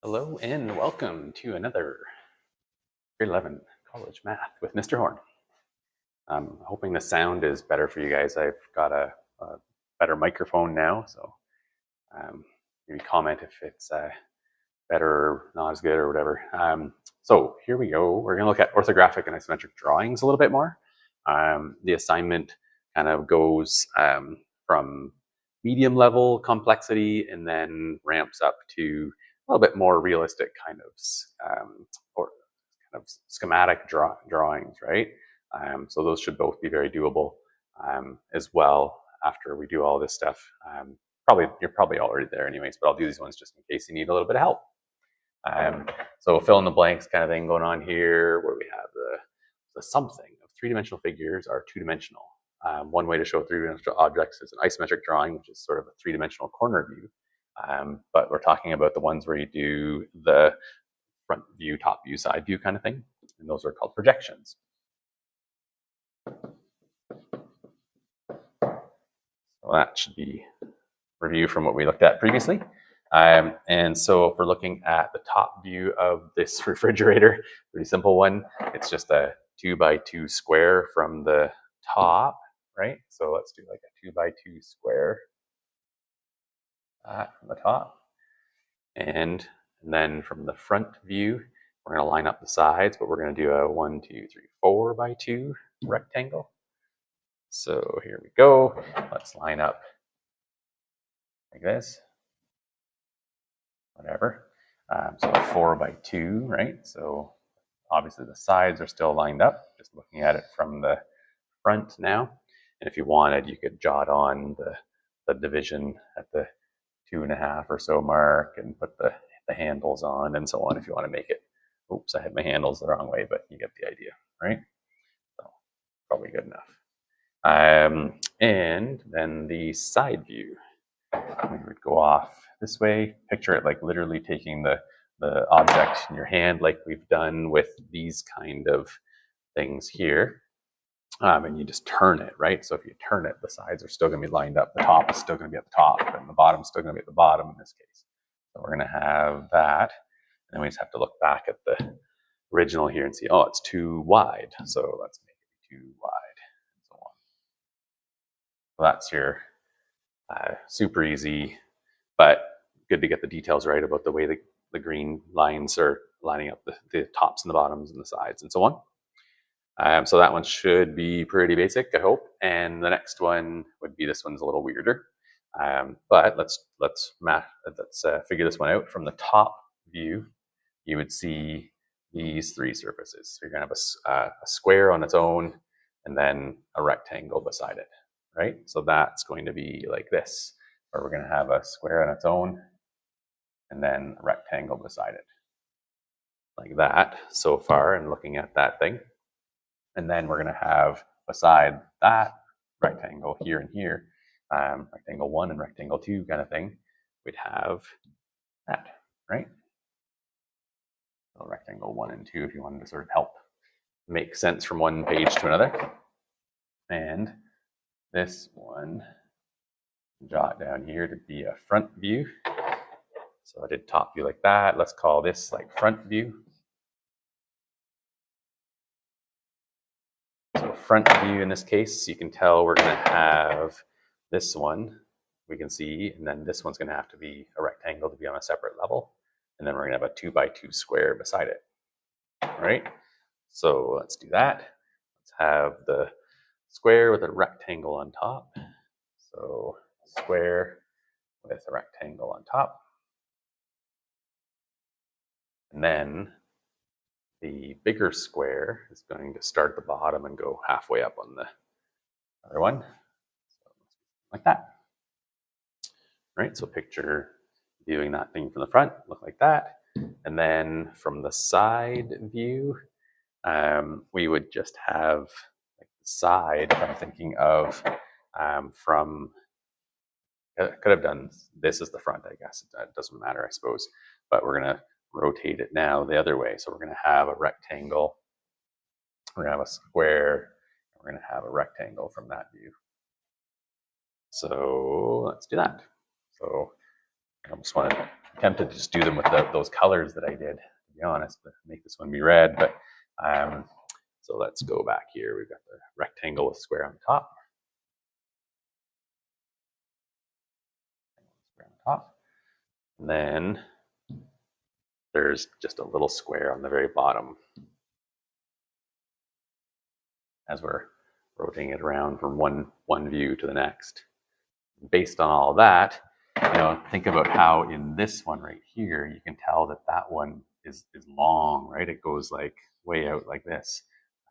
Hello and welcome to another grade 11 college math with Mr. Horn. I'm hoping the sound is better for you guys. I've got a better microphone now, so maybe comment if it's better or not as good or whatever. So here we go. We're going to look at orthographic and isometric drawings a little bit more. The assignment kind of goes from medium level complexity and then ramps up to a little bit more realistic kind of schematic drawings, right? So those should both be very doable as well after we do all this stuff. You're probably already there anyways, but I'll do these ones just in case you need a little bit of help. So fill in the blanks kind of thing going on here, where we have the something of three-dimensional figures are two-dimensional. One way to show three-dimensional objects is an isometric drawing, which is sort of a three-dimensional corner view. But we're talking about the ones where you do the front view, top view, side view kind of thing. And those are called projections. So that should be review from what we looked at previously. And so if we're looking at the top view of this refrigerator, pretty simple one. It's just a 2x2 square from the top, right? So let's do like a 2x2 square from the top. And then from the front view, we're going to line up the sides, but we're going to do a 1, 2, 3, 4x2 rectangle. So here we go. Let's line up like this. Whatever. So 4x2, right? So obviously the sides are still lined up, just looking at it from the front now. And if you wanted, you could jot on the division at the 2.5 or so mark and put the handles on and so on if you want to make it. Oops, I had my handles the wrong way, but you get the idea, right? So probably good enough. And then the side view, we would go off this way. Picture it like literally taking the object in your hand, like we've done with these kind of things here. And you just turn it, right? So if you turn it, the sides are still going to be lined up. The top is still going to be at the top, and the bottom is still going to be at the bottom in this case. So we're going to have that. And then we just have to look back at the original here and see, oh, it's too wide. So let's make it too wide, and so on. So that's your super easy, but good to get the details right about the way the green lines are lining up the tops and the bottoms and the sides and so on. So that one should be pretty basic, I hope. And the next one would be, this one's a little weirder. But let's figure this one out. From the top view, you would see these three surfaces. So you're going to have a square on its own and then a rectangle beside it, right? So that's going to be like this, where we're going to have a square on its own and then a rectangle beside it. Like that so far, and looking at that thing. And then we're going to have beside that rectangle here and here, rectangle 1 and rectangle 2 kind of thing, we'd have that, right? So rectangle 1 and 2, if you wanted to sort of help make sense from one page to another. And this one, jot down here to be a front view. So I did top view like that. Let's call this like front view. So front view in this case, you can tell we're going to have this one, we can see, and then this one's going to have to be a rectangle to be on a separate level. And then we're going to have a 2x2 square beside it. All right, so let's do that. Let's have the square with a rectangle on top. So square with a rectangle on top. And then the bigger square is going to start at the bottom and go halfway up on the other one. So like that. Right, so picture viewing that thing from the front, look like that. And then from the side view, we would just have like the side, if I'm thinking of from, I could have done this as the front, I guess. It doesn't matter, I suppose. But we're going to rotate it now the other way. So we're going to have a rectangle, we're going to have a square, and we're going to have a rectangle from that view. So let's do that. So I almost want to tempted to just do them with those colors that I did, to be honest, but make this one be red. But so let's go back here. We've got the rectangle with square on the top. Square on the top. And then there's just a little square on the very bottom. As we're rotating it around from one view to the next. Based on all that, think about how in this one right here, you can tell that that one is long, right? It goes like way out like this,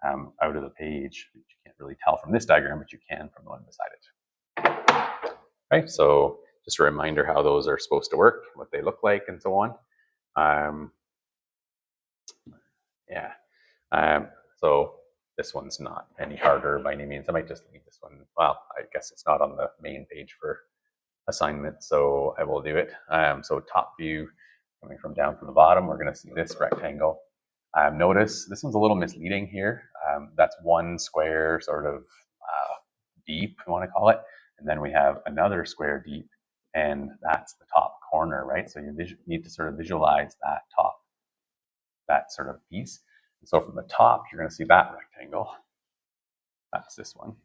out of the page. You can't really tell from this diagram, but you can from the one beside it. Right, so just a reminder how those are supposed to work, what they look like, and so on. So this one's not any harder by any means. I might just leave this one. Well, I guess it's not on the main page for assignment, so I will do it. So top view, coming from down from the bottom, we're going to see this rectangle. Notice this one's a little misleading here. That's one square sort of deep, you want to call it. And then we have another square deep, and that's the top corner, right? So you need to sort of visualize that top, that sort of piece. And so from the top, you're going to see that rectangle. That's this one.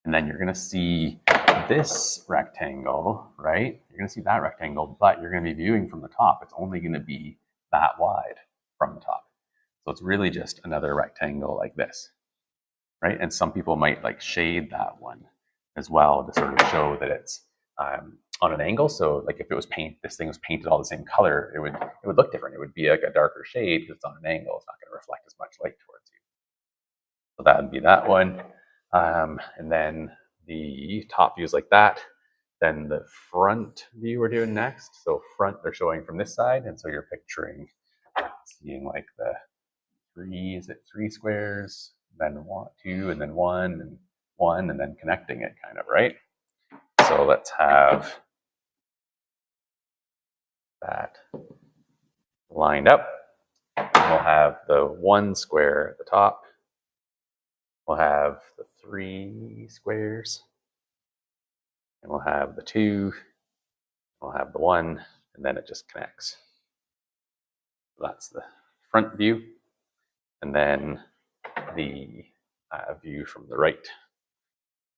And then you're going to see this rectangle, right? You're going to see that rectangle, but you're going to be viewing from the top. It's only going to be that wide from the top. So it's really just another rectangle like this, right? And some people might like shade that one as well to sort of show that it's on an angle. So like if it was this thing was painted all the same color, it would look different. It would be like a darker shade because it's on an angle. It's not going to reflect as much light towards you. So that would be that one. And then the top view is like that. Then the front view we're doing next. So front, they're showing from this side. And so you're picturing seeing like the three squares, then two, and then one, and then connecting it kind of, right? So let's have that lined up. We'll have the one square at the top. We'll have the three squares. And we'll have the two. We'll have the one, and then it just connects. So that's the front view. And then the view from the right.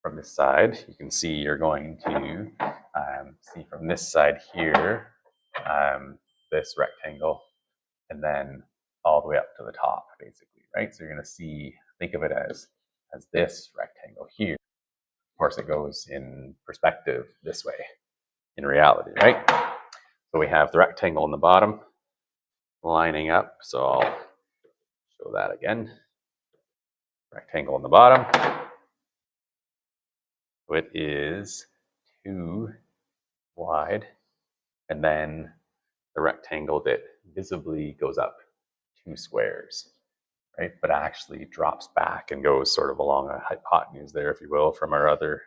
From this side, you can see you're going to see from this side here, this rectangle, and then all the way up to the top, basically, right? So you're going to see, think of it as this rectangle here. Of course, it goes in perspective this way, in reality, right? So we have the rectangle on the bottom lining up. So I'll show that again. Rectangle on the bottom. So it is 2 wide, and then the rectangle that visibly goes up 2 squares, right? But actually drops back and goes sort of along a hypotenuse there, if you will, from our other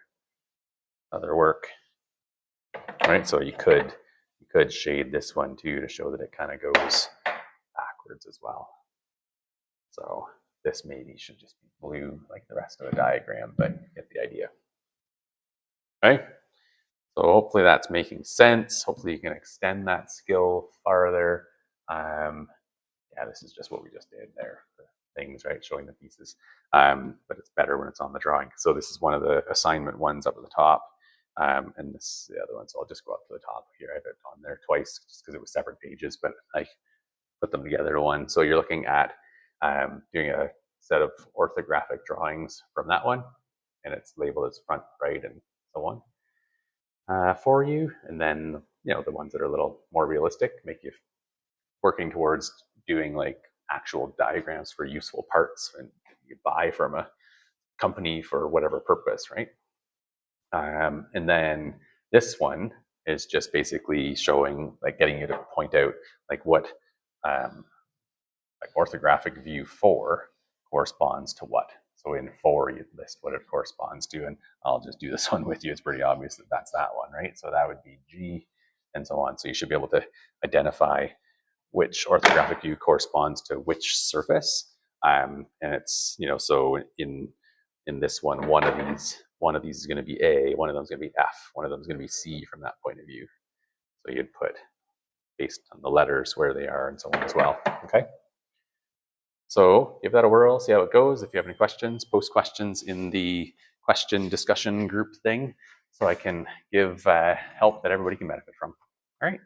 work, right? So you could shade this one too to show that it kind of goes backwards as well. So this maybe should just be blue like the rest of the diagram, but you get the idea. Right? So hopefully that's making sense. Hopefully you can extend that skill farther. Yeah, this is just what we just did there. The things, right? Showing the pieces. But it's better when it's on the drawing. So this is one of the assignment ones up at the top. And this is the other one. So I'll just go up to the top here. I have it on there twice just because it was separate pages, but I put them together to one. So you're looking at doing a set of orthographic drawings from that one. And it's labeled as front, right, and so on for you. And then, the ones that are a little more realistic make you working towards doing like actual diagrams for useful parts and you buy from a company for whatever purpose, right? And then this one is just basically showing, like getting you to point out like what like orthographic view 4 corresponds to what. So in 4, you list what it corresponds to, and I'll just do this one with you. It's pretty obvious that that's that one, right? So that would be G, and so on. So you should be able to identify which orthographic view corresponds to which surface. And it's, so in this one, one of these is going to be A, one of them is going to be F, one of them is going to be C from that point of view. So you'd put based on the letters where they are and so on as well. Okay. So give that a whirl, see how it goes. If you have any questions, post questions in the question discussion group thing so I can give help that everybody can benefit from. All right.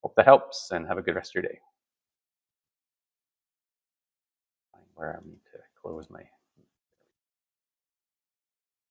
Hope that helps and have a good rest of your day. Where I need to close my